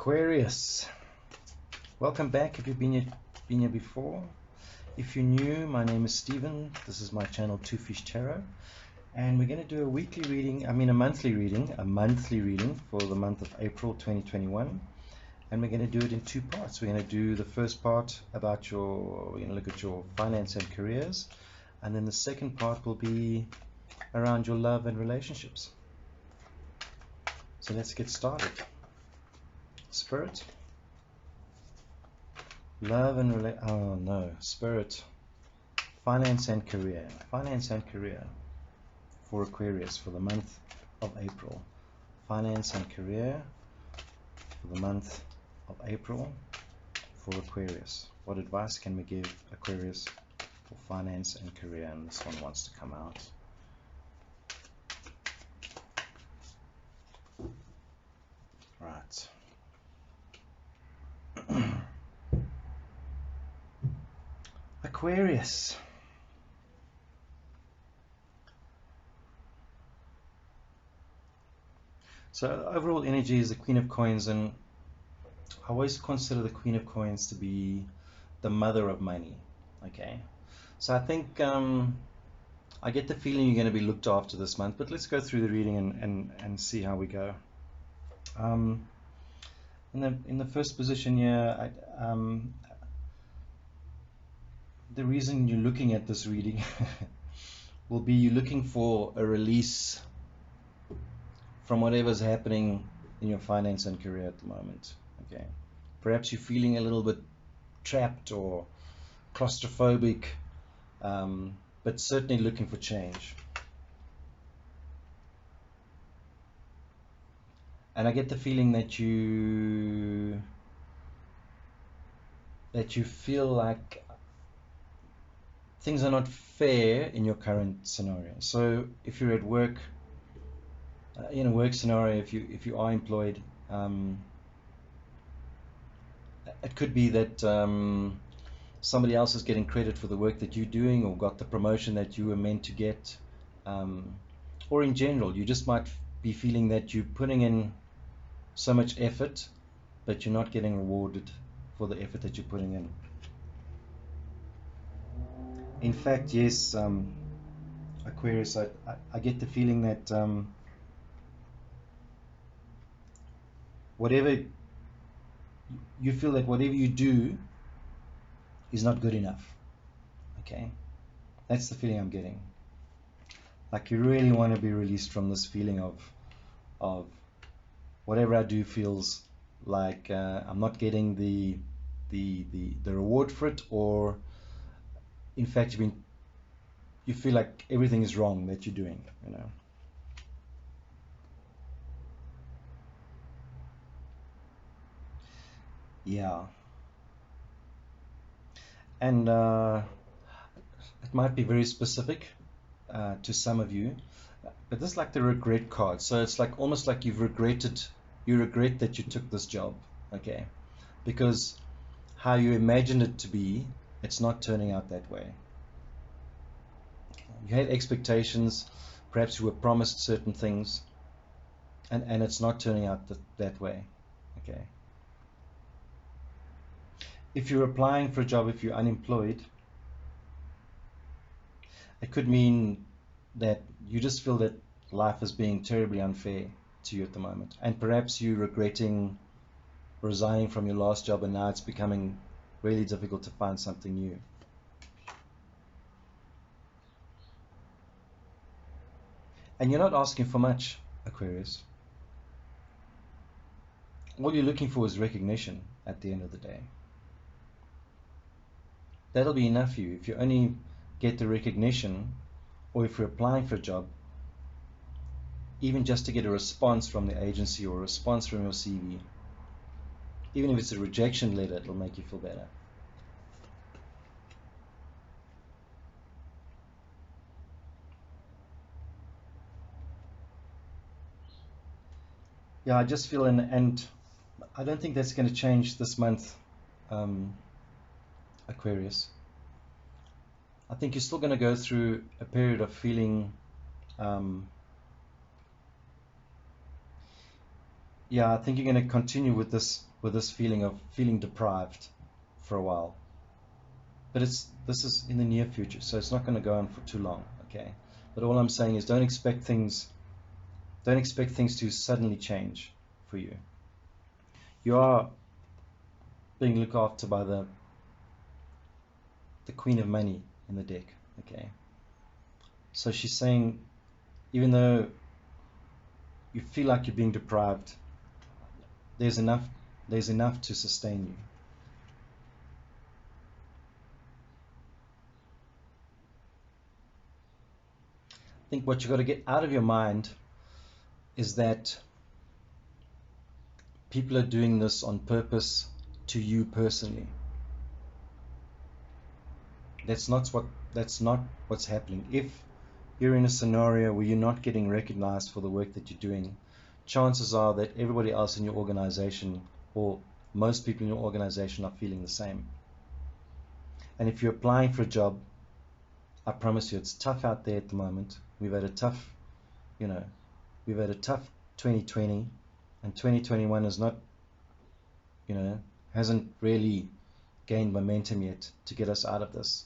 Aquarius, welcome back if you've been here before. If you're new, my name is Stephen. This is my channel Two Fish Tarot, and we're going to do a weekly reading, a monthly reading for the month of April 2021, and we're going to do it in two parts. We're going to do the first part about we're going to look at your finance and careers, and then the second part will be around your love and relationships. So let's get started. Spirit, love and Spirit, finance and career for Aquarius for the month of April. Finance and career for the month of April for Aquarius. What advice can we give Aquarius for finance and career? And this one wants to come out. Right. Aquarius. So overall energy is the Queen of Coins, and I always consider the Queen of Coins to be the mother of money. Okay, so I think I get the feeling you're going to be looked after this month, but let's go through the reading and see how we go. In the first position here, the reason you're looking at this reading will be you're looking for a release from whatever's happening in your finance and career at the moment. Okay, perhaps you're feeling a little bit trapped or claustrophobic, but certainly looking for change. And I get the feeling that you feel like things are not fair in your current scenario. So if you're at work, in a work scenario, if you are employed, it could be that somebody else is getting credit for the work that you're doing, or got the promotion that you were meant to get, or in general, you just might be feeling that you're putting in so much effort, but you're not getting rewarded for the effort that you're putting in. In fact, yes, Aquarius, I get the feeling that whatever you feel, that whatever you do is not good enough. Okay, that's the feeling I'm getting. Like you really want to be released from this feeling of whatever I do feels like I'm not getting the reward for it, or in fact you feel like everything is wrong that you're doing, you know. Yeah. And it might be very specific to some of you, but this is like the regret card. So it's like almost like you regret that you took this job, okay, because how you imagined it to be, it's not turning out that way. You had expectations, perhaps you were promised certain things, and it's not turning out that way. Okay, if you're applying for a job, if you're unemployed, it could mean that you just feel that life is being terribly unfair to you at the moment, and perhaps you're regretting resigning from your last job, and now it's becoming really difficult to find something new. And you're not asking for much, Aquarius. All you're looking for is recognition at the end of the day. That'll be enough for you. If you only get the recognition, or if you're applying for a job, even just to get a response from the agency or a response from your CV, even if it's a rejection letter, it'll make you feel better. Yeah, I just feel, and I don't think that's going to change this month, Aquarius. I think you're still going to go through a period of feeling, yeah, I think you're going to continue with this with this feeling of feeling deprived for a while. But this is in the near future, so it's not going to go on for too long, okay? But all I'm saying is don't expect things to suddenly change for you. You are being looked after by the Queen of Money in the deck, okay? So she's saying, even though you feel like you're being deprived, there's enough to sustain you. I think what you've got to get out of your mind is that people are doing this on purpose to you personally. That's not what's happening. If you're in a scenario where you're not getting recognized for the work that you're doing, chances are that everybody else in your organization, or most people in your organization, are feeling the same. And if you're applying for a job, I promise you it's tough out there at the moment. We've had a tough 2020, and 2021 is not, hasn't really gained momentum yet to get us out of this.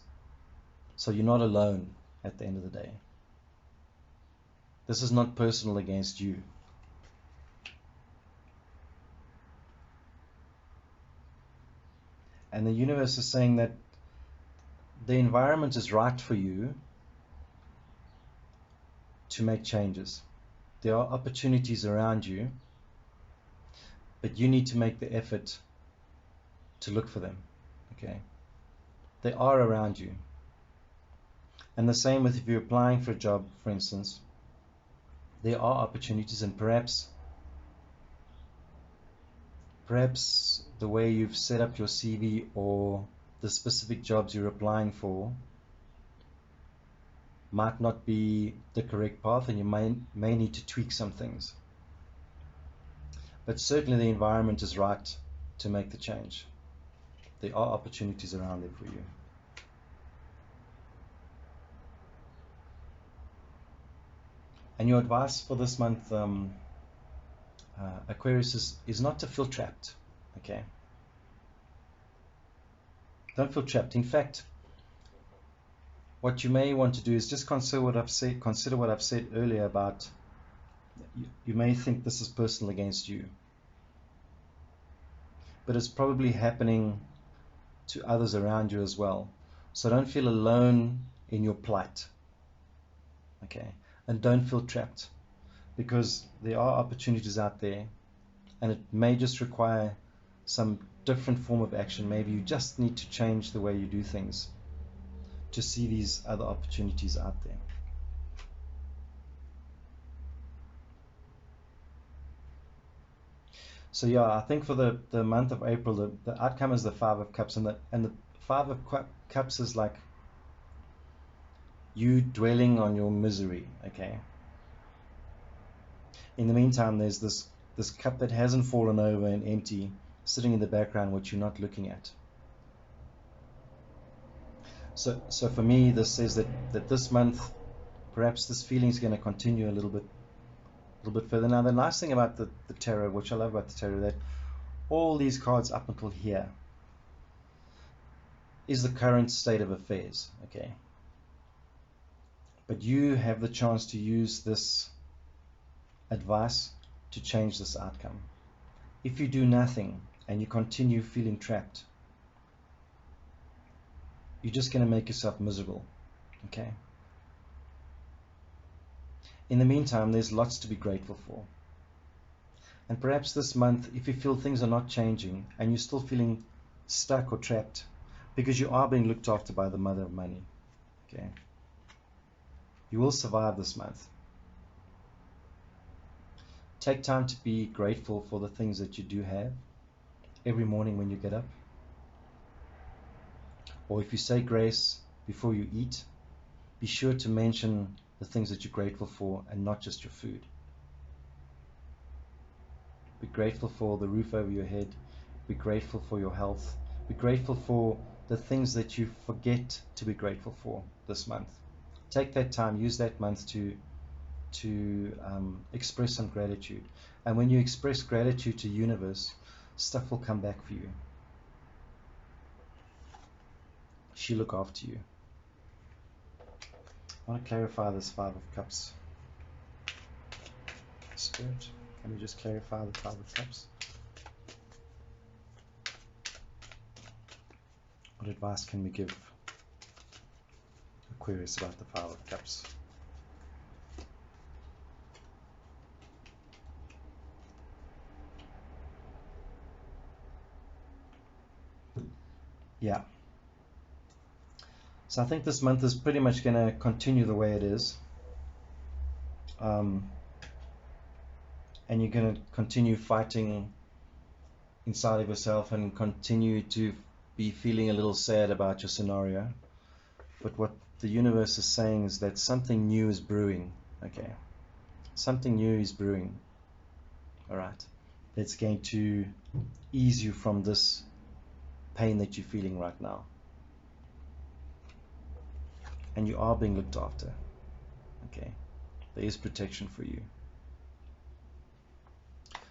So you're not alone at the end of the day. This is not personal against you. And the universe is saying that the environment is right for you to make changes. There are opportunities around you, but you need to make the effort to look for them, okay? They are around you. And the same with if you're applying for a job, for instance, there are opportunities, and perhaps the way you've set up your CV or the specific jobs you're applying for might not be the correct path, and you may need to tweak some things. But certainly the environment is right to make the change. There are opportunities around there for you. And your advice for this month, Aquarius, is not to feel trapped, okay? Don't feel trapped. In fact, what you may want to do is just consider what I've said earlier about you may think this is personal against you, but it's probably happening to others around you as well. So don't feel alone in your plight, okay? And don't feel trapped, because there are opportunities out there, and it may just require some different form of action. Maybe you just need to change the way you do things to see these other opportunities out there. So yeah, I think for the month of April, the outcome is the Five of Cups, and the Five of Cups is like you dwelling on your misery, okay? In the meantime, there's this cup that hasn't fallen over and empty, sitting in the background, which you're not looking at. So for me, this says that this month, perhaps this feeling is going to continue a little bit further. Now, the nice thing about the tarot, which I love about the tarot, that all these cards up until here is the current state of affairs, okay? But you have the chance to use this advice to change this outcome. If you do nothing and you continue feeling trapped, you're just going to make yourself miserable, okay? In the meantime, there's lots to be grateful for. And perhaps this month, if you feel things are not changing and you're still feeling stuck or trapped, because you are being looked after by the Mother of Money, okay? You will survive this month. Take time to be grateful for the things that you do have every morning when you get up. Or if you say grace before you eat, be sure to mention the things that you're grateful for and not just your food. Be grateful for the roof over your head. Be grateful for your health. Be grateful for the things that you forget to be grateful for this month. Take that time, use that month to express some gratitude. And when you express gratitude to the universe, stuff will come back for you. She'll look after you. I want to clarify this Five of Cups. Spirit, can we just clarify the Five of Cups? What advice can we give Aquarius about the Five of Cups? Yeah. So I think this month is pretty much going to continue the way it is. And you're going to continue fighting inside of yourself and continue to be feeling a little sad about your scenario. But what the universe is saying is that something new is brewing. Okay. Something new is brewing. Alright. That's going to ease you from this pain that you're feeling right now. And you are being looked after. Okay. There is protection for you.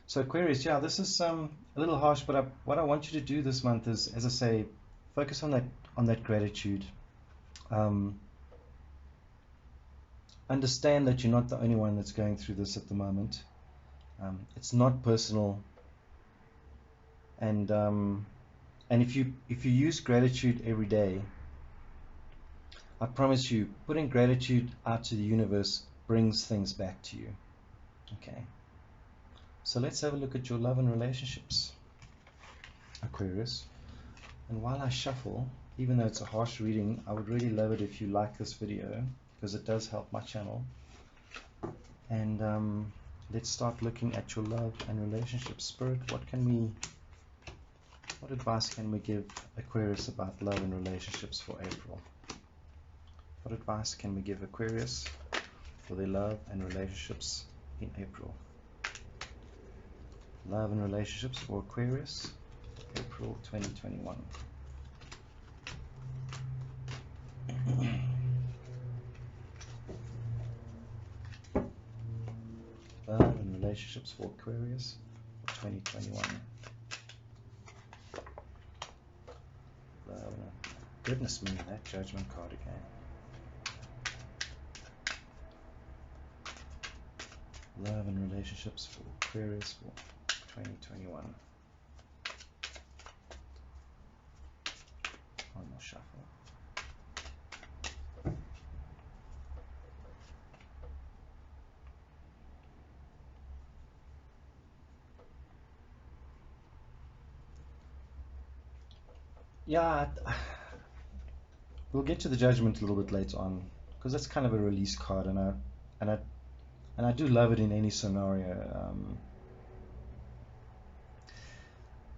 So Aquarius, yeah, this is a little harsh, but what I want you to do this month is, as I say, focus on that gratitude. Understand that you're not the only one that's going through this at the moment. It's not personal, and if you use gratitude every day, I promise you, putting gratitude out to the universe brings things back to you. Okay. So let's have a look at your love and relationships, Aquarius. And while I shuffle, even though it's a harsh reading, I would really love it if you like this video, because it does help my channel. And let's start looking at your love and relationships. Spirit, what advice can we give Aquarius about love and relationships for April? What advice can we give Aquarius for their love and relationships in April? Love and relationships for Aquarius, April 2021. Love and relationships for Aquarius for 2021. Love, goodness me, that Judgment card again. Love and relationships for Aquarius for 2021. One more shuffle. Yeah, we'll get to the Judgment a little bit later on, because that's kind of a release card, and I do love it in any scenario.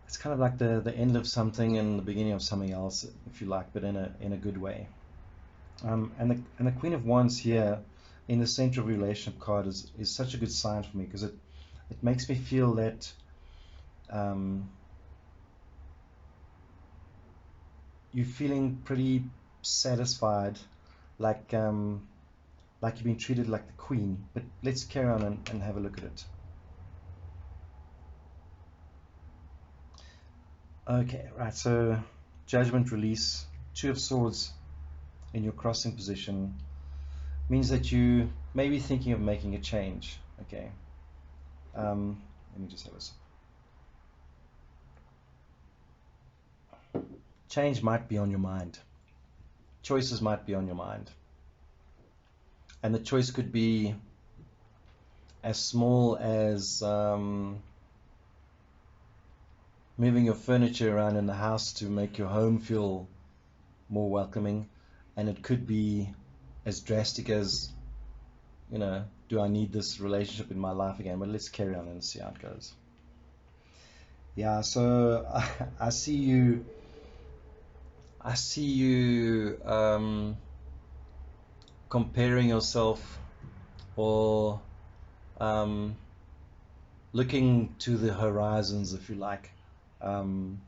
It's kind of like the end of something and the beginning of something else, if you like, but in a good way. And the Queen of Wands here in the center of relationship card is such a good sign for me, because it makes me feel that you're feeling pretty satisfied, like you've been treated like the queen. But let's carry on and have a look at it. Okay, right, so Judgment, release, Two of Swords in your crossing position means that you may be thinking of making a change. Okay, let me just have a sip. Change might be on your mind. Choices might be on your mind. And the choice could be as small as moving your furniture around in the house to make your home feel more welcoming, and it could be as drastic as, you know, do I need this relationship in my life again? But let's carry on and see how it goes. Yeah, so I see you comparing yourself, or looking to the horizons, if you like, and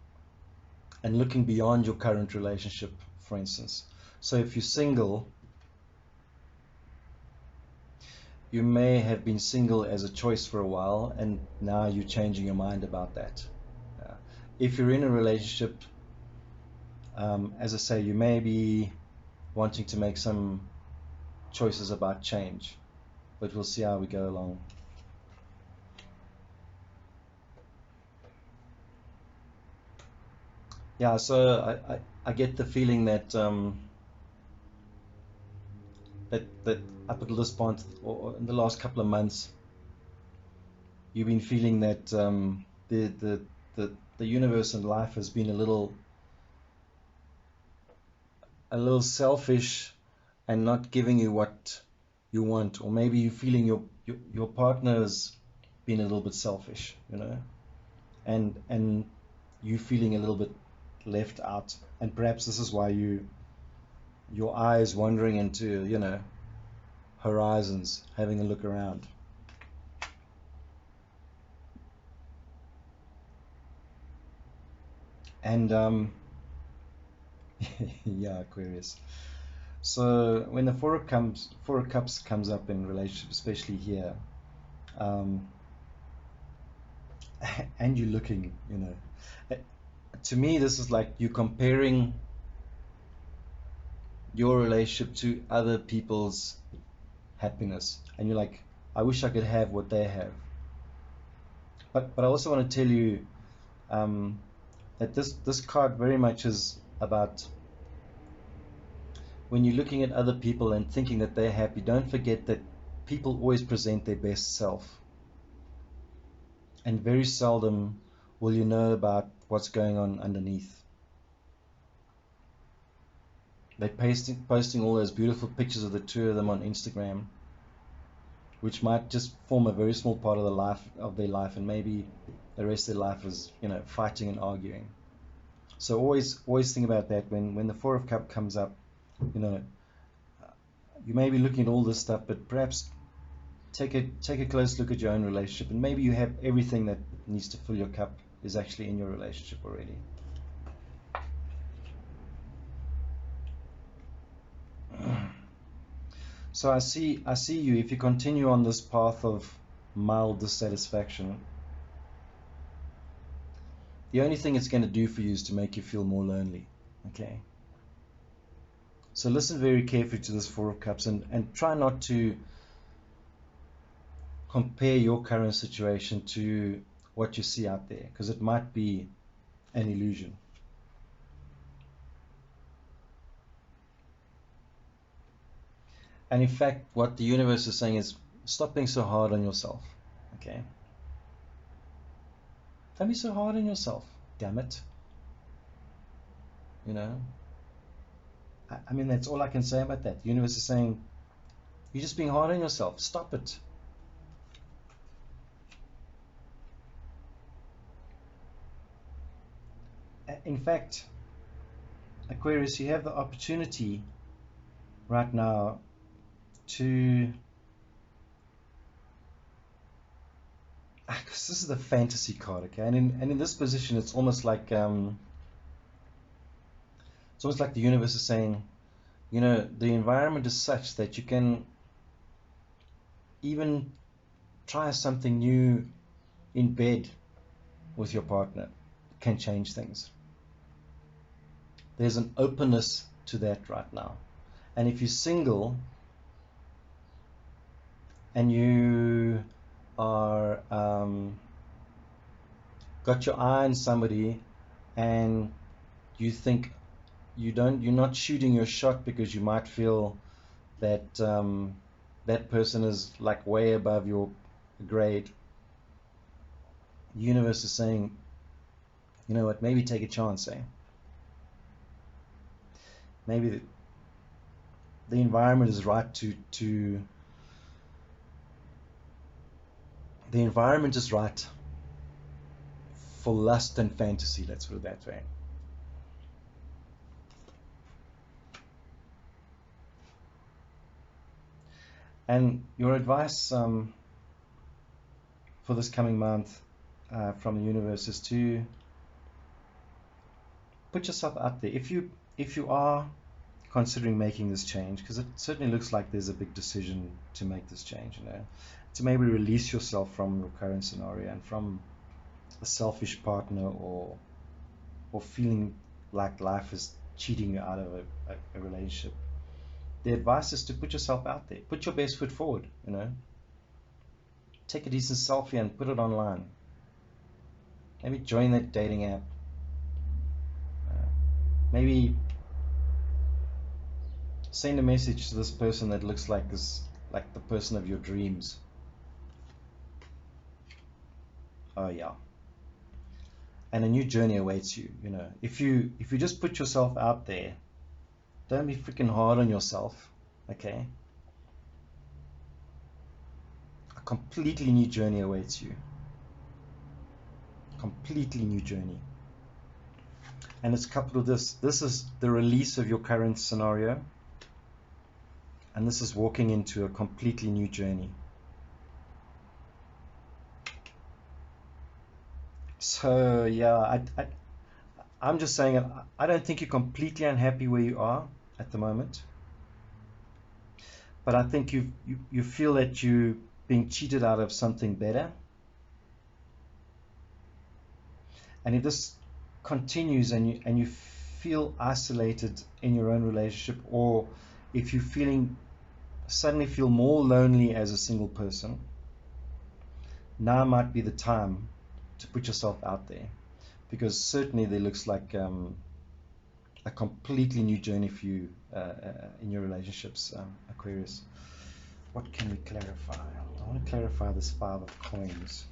looking beyond your current relationship, for instance. So if you're single, you may have been single as a choice for a while, and now you're changing your mind about that. if you're in a relationship, as I say, you may be wanting to make some choices about change, but we'll see how we go along. Yeah, so I get the feeling that that up until this point, or in the last couple of months, you've been feeling that the universe and life has been a little selfish and not giving you what you want, or maybe you're feeling your partner's been a little bit selfish, and you feeling a little bit left out, and perhaps this is why your eyes wandering into horizons, having a look around. And yeah, Aquarius. So when the Four of Cups comes up in relationship, especially here, and you're looking, to me this is like you comparing your relationship to other people's happiness, and you're like, I wish I could have what they have. But I also want to tell you that this card very much is about when you're looking at other people and thinking that they're happy, don't forget that people always present their best self. And very seldom will you know about what's going on underneath. They're posting all those beautiful pictures of the two of them on Instagram, which might just form a very small part of their life, and maybe the rest of their life is, fighting and arguing. So always think about that when the Four of Cups comes up. You may be looking at all this stuff, but perhaps take a close look at your own relationship, and maybe you have everything that needs to fill your cup is actually in your relationship already. So I see you, if you continue on this path of mild dissatisfaction, the only thing it's going to do for you is to make you feel more lonely. Okay? So listen very carefully to this Four of Cups, and try not to compare your current situation to what you see out there, because it might be an illusion. And in fact, what the universe is saying is, stop being so hard on yourself. Okay? Don't be so hard on yourself, damn it. I mean, that's all I can say about that. The universe is saying, you're just being hard on yourself. Stop it. In fact, Aquarius, you have the opportunity right now to, because this is the fantasy card, okay, and in this position, it's almost like the universe is saying, the environment is such that you can even try something new in bed with your partner, can change things. There's an openness to that right now. And if you're single and you are got your eye on somebody, and you think you're not shooting your shot because you might feel that that person is like way above your grade, the universe is saying, you know what, maybe take a chance, Maybe the environment is right the environment is right for lust and fantasy, let's put it that way. And your advice for this coming month from the universe is to put yourself out there. If you are considering making this change, because it certainly looks like there's a big decision to make this change, to maybe release yourself from your current scenario and from a selfish partner, or or feeling like life is cheating you out of a relationship. The advice is to put yourself out there. Put your best foot forward, you know. Take a decent selfie and put it online. Maybe join that dating app. Maybe send a message to this person that looks like the person of your dreams. Oh yeah. And a new journey awaits you, you know. If you just put yourself out there, don't be freaking hard on yourself, okay? A completely new journey awaits you. Completely new journey. And it's coupled with this. This is the release of your current scenario. And this is walking into a completely new journey. So yeah, I'm just saying, I don't think you're completely unhappy where you are at the moment. But I think you feel that you're being cheated out of something better. And if this continues and you feel isolated in your own relationship, or if you suddenly feel more lonely as a single person, now might be the time to put yourself out there, because certainly there looks like a completely new journey for you in your relationships, Aquarius. What can we clarify? I want to clarify this 5 of coins.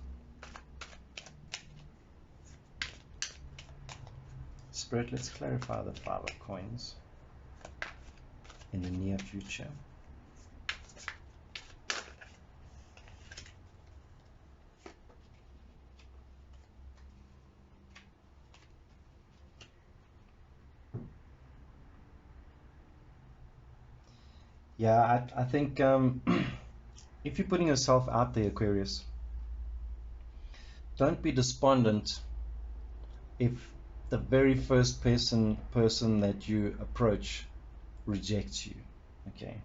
Spirit, let's clarify the 5 of coins in the near future. Yeah, I think if you're putting yourself out there, Aquarius, don't be despondent if the very first person that you approach rejects you, okay?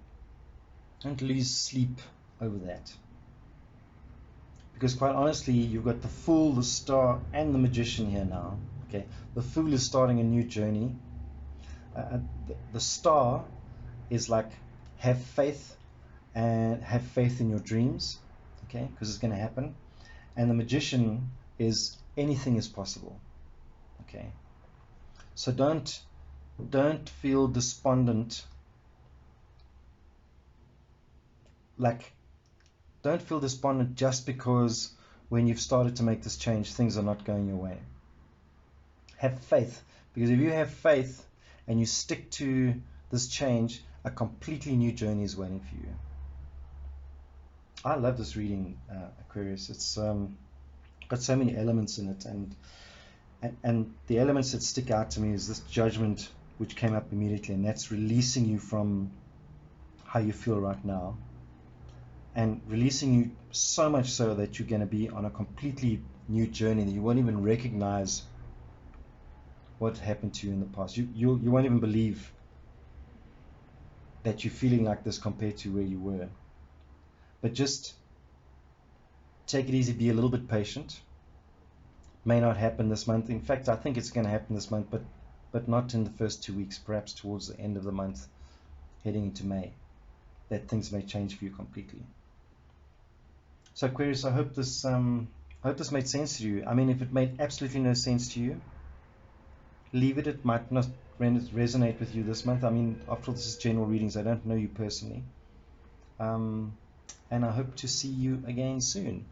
Don't lose sleep over that. Because quite honestly, you've got the Fool, the Star, and the Magician here now, okay? The Fool is starting a new journey. The Star is like, have faith and have faith in your dreams, okay? Because it's going to happen. And the Magician is anything is possible, okay? So don't feel despondent. Like, don't feel despondent just because when you've started to make this change, things are not going your way. Have faith, because if you have faith and you stick to this change, a completely new journey is waiting for you. I love this reading, Aquarius. It's got so many elements in it, and the elements that stick out to me is this Judgment, which came up immediately, and that's releasing you from how you feel right now, and releasing you so much so that you're going to be on a completely new journey that you won't even recognize what happened to you in the past. You won't even believe that you're feeling like this compared to where you were. But just take it easy, be a little bit patient. May not happen this month. In fact, I think it's going to happen this month, but not in the first 2 weeks, perhaps towards the end of the month, heading into May, that things may change for you completely. So Aquarius, I hope this made sense to you. I mean, if it made absolutely no sense to you, leave it. It might not resonate with you this month. I mean, after all, this is general readings. I don't know you personally. And I hope to see you again soon.